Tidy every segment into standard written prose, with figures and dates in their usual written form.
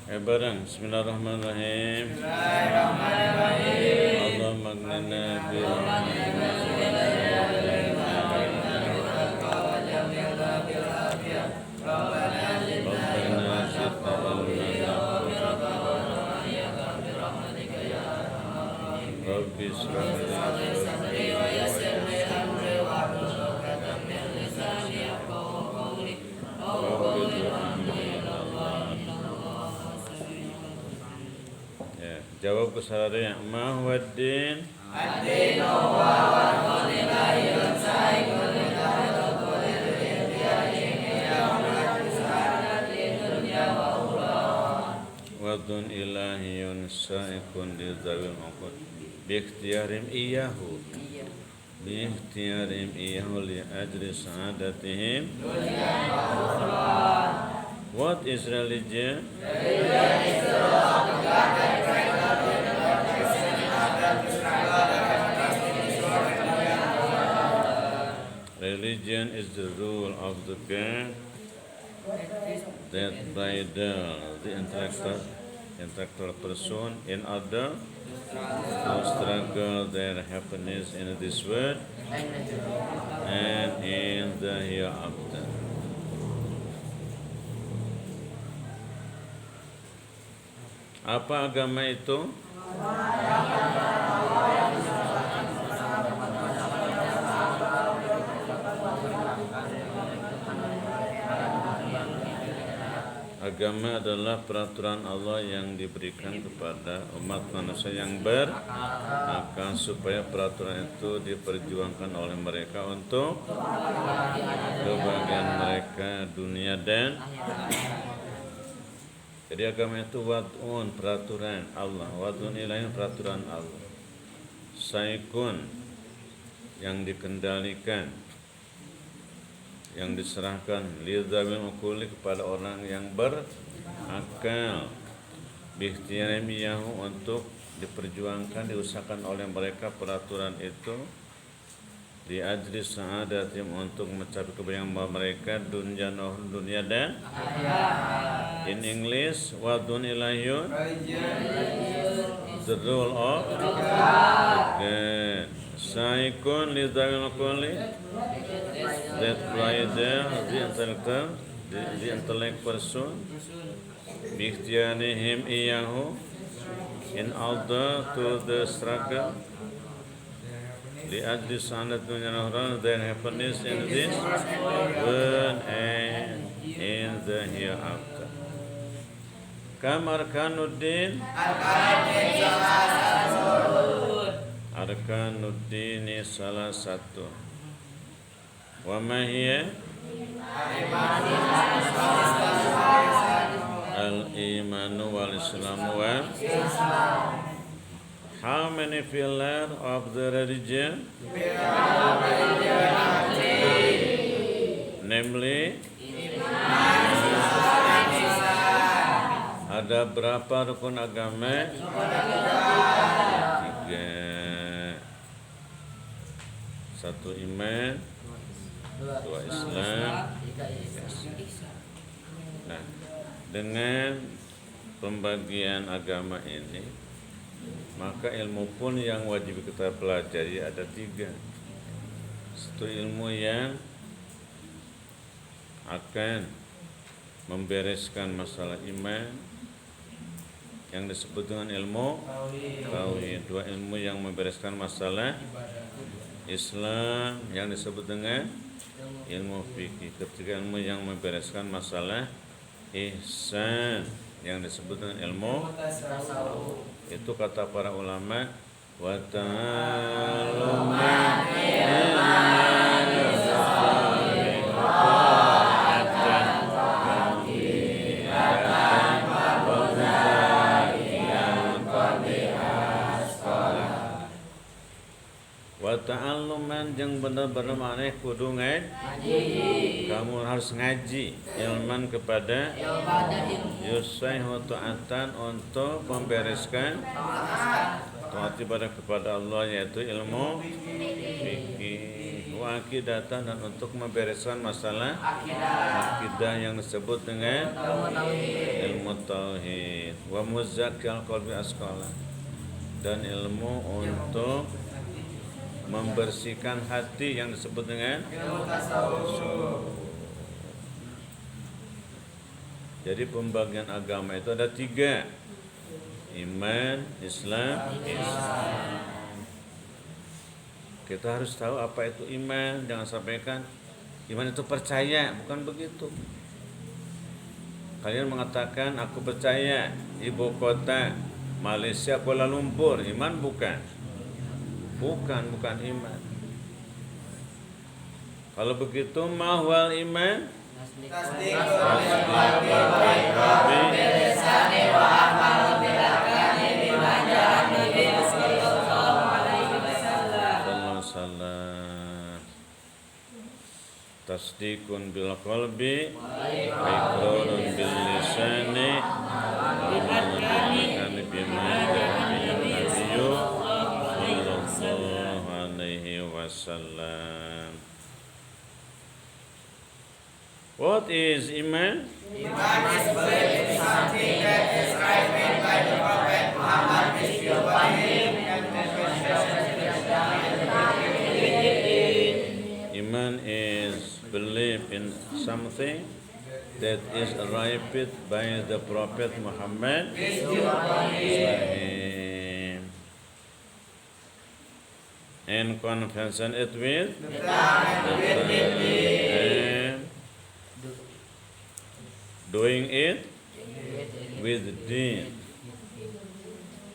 Bareng. Bismillahirrahmanirrahim. Allahumma aghnina bi Rabbi israh li sadri wa yassir li amri wahlul 'uqdatam min lisani yafqahu qawli. Jawab kesalahannya. Ma huwa ad-din? Ad-dinu huwa wa'dun ilahi wa sa'ikun ilahi wa qulir bi'idiyani yawmat sa'adat li dunya wa ukhra. Wa'dun ilahiyun sa'ikun li zawil uqud biikhtiyarim iyahu li ajri sa'adatihim dunya wa ukhra. What is religion? Religion is the law of God that Religion is the rule of the God that bridle the intellectual person in order to struggle their happiness in this world and in the hereafter. Apa agama itu? Agama adalah peraturan Allah yang diberikan kepada umat manusia yang berakal supaya peraturan itu diperjuangkan oleh mereka untuk kebahagiaan mereka dunia dan jadi agama itu wad'un, peraturan Allah, wad'un ilahi, peraturan Allah, saikun, yang dikendalikan, yang diserahkan lidzawil uquli, kepada orang yang berakal, biikhtiyarim untuk diperjuangkan, diusahakan oleh mereka peraturan itu, di ajri sa'adatim, untuk mencapai kebahagiaan mereka dunia dan in English, wadun ilahiyun, the rule of God. Saikun lidzawil uquli, that bridle the intellect person, biikhtiyanihim iyahu, in order to the struggle, li ajli sa'adat dunya dan their happiness in this world and in the hereafter. Kam arkanuddin? Arkanuddin salah satu. Wa ma hiya? Al-imanu wal islamu wal How many pillars of the religion? Namely, ada berapa rukun agama? 3. 1 iman, 2 Islam. Nah, dengan pembagian agama ini, maka ilmu pun yang wajib kita pelajari ada 3. Satu ilmu yang akan membereskan masalah iman, yang disebut dengan ilmu tauhid. 2 ilmu yang membereskan masalah Islam, yang disebut dengan ilmu fikih. 3 ilmu yang membereskan masalah ihsan, yang disebut dengan ilmu itu kata para ulama, wa ta'alluman wa ta'alluman jeung bener-bener maneh kudu ngaji. Kamu harus ngaji ilman kepada yusaihu ta'atan, untuk membereskan taat ibadah kepada Allah, yaitu ilmu fikih. wa aqidatan dan untuk membereskan masalah akidah yang disebut dengan ilmu tauhid, wa muzakkil qalbi asqala dan ilmu untuk membersihkan hati yang disebut dengan ilmu tasawuf. Jadi pembagian agama itu ada 3, iman, Islam, ihsan. Kita harus tahu apa itu iman. Jangan sampaikan iman itu percaya, bukan begitu. Kalian mengatakan aku percaya ibu kota Malaysia Kuala Lumpur, iman bukan? Bukan iman. Kalau begitu mahwal iman tasdikun bil qalbi wa iqrarun bil lisani wa amalun bima nabiyyu sallallahu alaihi wasallam. What is iman? Iman is belief in something that is described by the Prophet Muhammad, peace be upon him. Iman is belief in something that is arrived by the Prophet Muhammad, peace be upon him, and convention it with the and doing it with deed.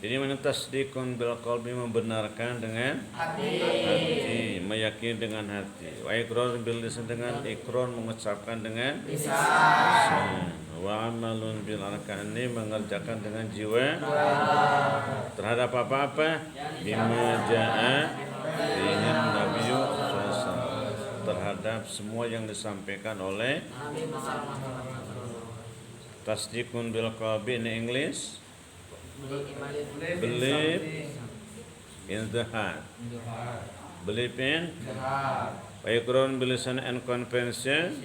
Ini tasdikun bil qalbi, membenarkan dengan hati, meyakini dengan hati. Wa iqrar bil lisan, dengan ikrar, mengucapkan dengan lisan. Wa amalun bil arkani, mengerjakan dengan jiwa terhadap apa-apa bima jaa bihi nabiyyu sallallahu, terhadap semua yang disampaikan oleh tasdikun bil qalbi in English, believe in the heart, believe in wa iqrar bil lisan and confession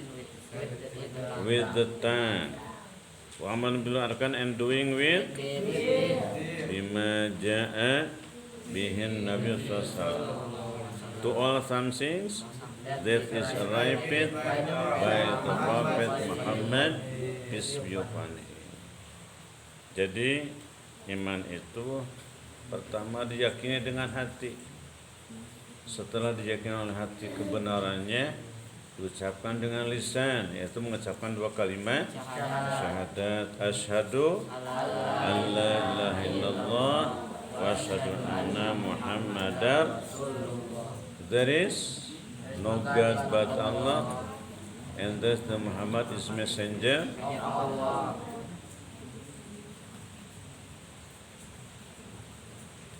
with the tongue, wa amal bil arkan and doing with bima jaa bihin nabi sallallahu, to all some things that is arrived by the Prophet Muhammad, peace be upon him. Jadi iman itu pertama diyakini dengan hati. Setelah diyakini oleh hati kebenarannya, diucapkan dengan lisan, yaitu mengucapkan 2 kalimat syahadat, asyhadu an la ilaha illallah wa asyhadu anna muhammadar, there is no God but Allah, and that the Muhammad is messenger.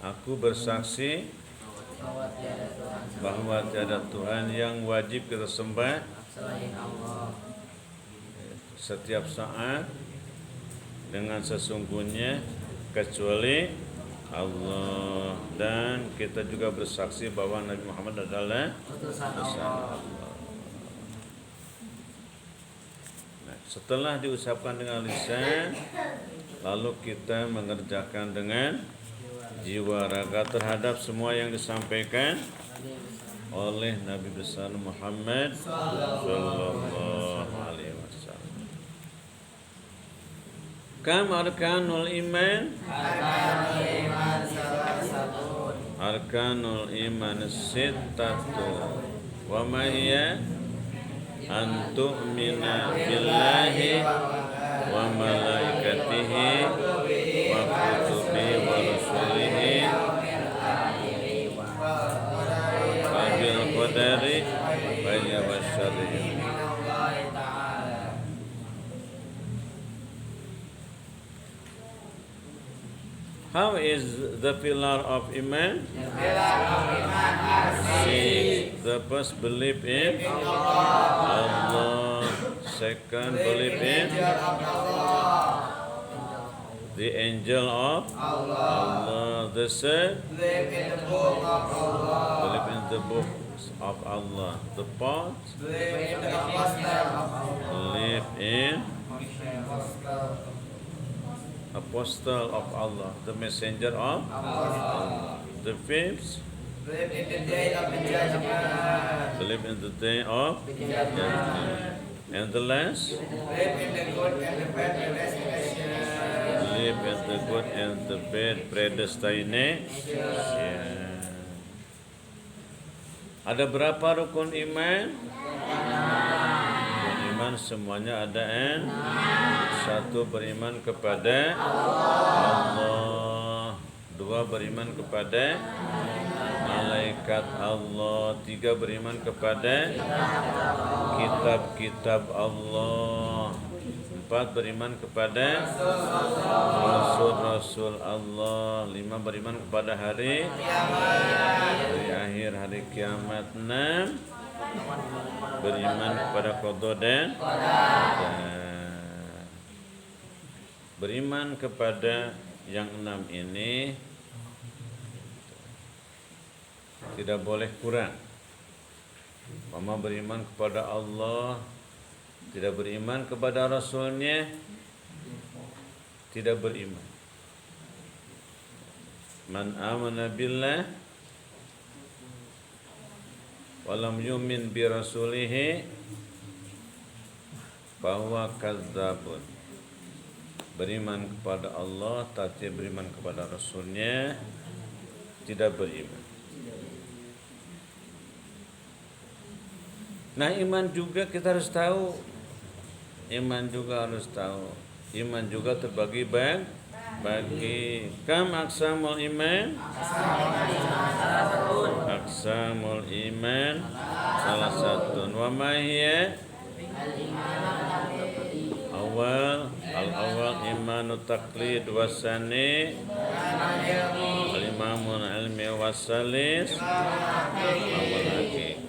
Aku bersaksi bahwa tiada Tuhan yang wajib kita sembah setiap saat dengan sesungguhnya kecuali Allah, dan kita juga bersaksi bahwa Nabi Muhammad adalah utusan Allah. Nah, setelah diucapkan dengan lisan, lalu kita mengerjakan dengan jiwa raga terhadap semua yang disampaikan oleh Nabi besar Muhammad sallallahu alaihi wasallam. Kam arkanul iman? Arkanul iman sittatu wa ma hiya an tu'mina billahi wa malaikatihi wa kutubihi wa rusulihi wa bil qadari khairin wa syarrin. How is the pillar of iman? The pillar of iman are 6. The first, believe in Allah. Second, believe in the angel of Allah. The third, believe in the book of Allah, believe in the books of Allah. The fourth, believe in the apostle of Allah, believe in apostle of Allah, the messenger of Allah. The fifth, believe in the day of the judgment, believe in the day of judgment. And the last, believe in the good and the bad predestination. believe in the good and the bad predestination. Ada berapa rukun iman? Rukun iman semuanya ada N. Satu, beriman kepada Allah. Dua, beriman kepada malaikat Allah. Tiga, beriman kepada kitab-kitab Allah. Empat, beriman kepada Rasul-Rasul Allah. Lima, beriman kepada hari akhir, hari kiamat. Enam, beriman kepada qada dan qadar. Beriman kepada yang enam ini tidak boleh kurang. Mama beriman kepada Allah, tidak beriman kepada Rasulnya, tidak beriman. Man amana billah walam yumin bi rasulihi fahuwa kadzabun. Beriman kepada Allah tapi beriman kepada Rasulnya, tidak beriman. Nah, iman juga kita harus tahu. Iman juga harus tahu. Iman juga terbagi bagi kam aqsamul iman. Aqsamul iman salah satu. Wa ma hiya? Al-awwal imanu taqlid wasani al-imamun ilmi wasalis awal hakiki.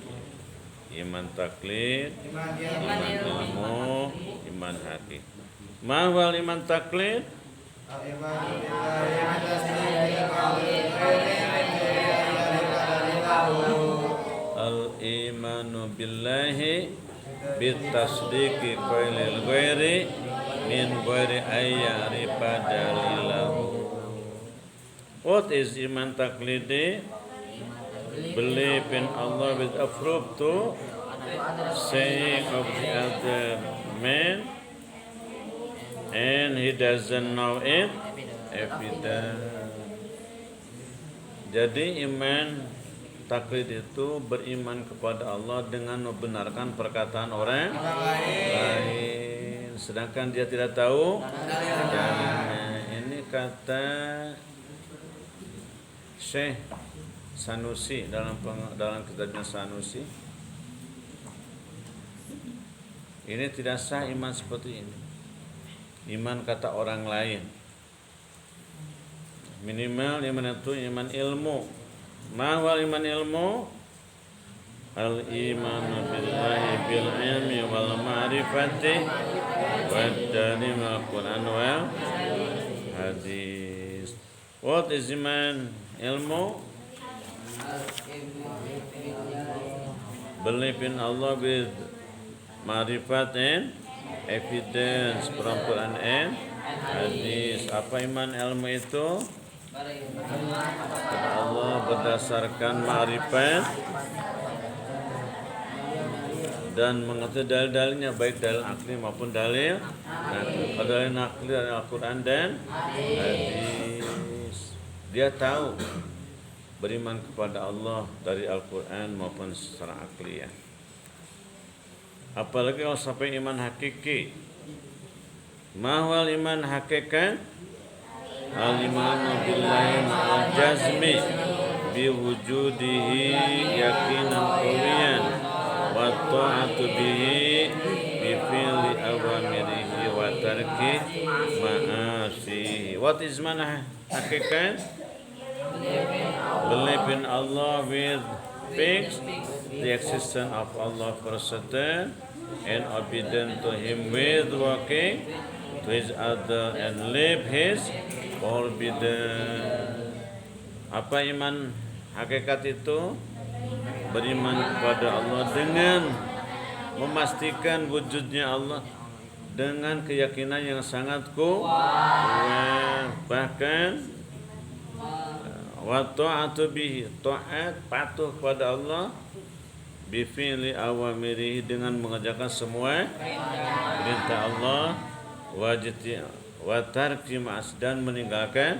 Iman taklid, iman ilmu, iman hakiki. Ma wal iman taklid? Al-imanu billahi bitasdiqi qailil ghairi min ghairi ayyarifa dalilahu. What is iman taklidi? Believe in Allah with approve to saying of the other man and he doesn't know it evidence. Jadi iman taklid itu beriman kepada Allah dengan membenarkan perkataan orang lain, sedangkan dia tidak tahu dalilnya. Ini kata Syekh Sanusi dalam kitabnya Sanusi. Ini tidak sah iman seperti ini. Iman kata orang lain. Minimal iman itu iman ilmu. Ma wal iman ilmu? Al imanu billahi bil ilmi wal ma'rifati wa dalim al Quran wal hadis. What is iman ilmu? Believe in Allah with ma'rifat and evidence from Quran and hadis. Apa iman ilmu itu? Kepada Allah berdasarkan ma'rifat dan mengerti dalil-dalilnya, baik dalil akli maupun dalil nakli. Kalau dalil nakli dari Al-Quran dan hadis, dia tahu beriman kepada Allah dari Al-Quran maupun secara akliyah. Apalagi kalau sampai iman hakiki. Mahwal iman hakikat? Al-imanu billahi ma'al jazmi biwujudihi yakinan qawiyan wa ta'atu bihi bifili awamirihi wa tarki ma'asihi. What is mana hakikat? Believe in Allah with fixed the existence of Allah for certain and obedient to Him with walking to his other and leave his forbidden. Apa iman hakikat itu? Beriman kepada Allah dengan memastikan wujudnya Allah dengan keyakinan yang sangat kuat. Bahkan wa ta'atu bihi, taat patuh kepada Allah bi fi'li awamirihi, dengan mengerjakan semua perintah Allah, wa tarki ma'as, dan meninggalkan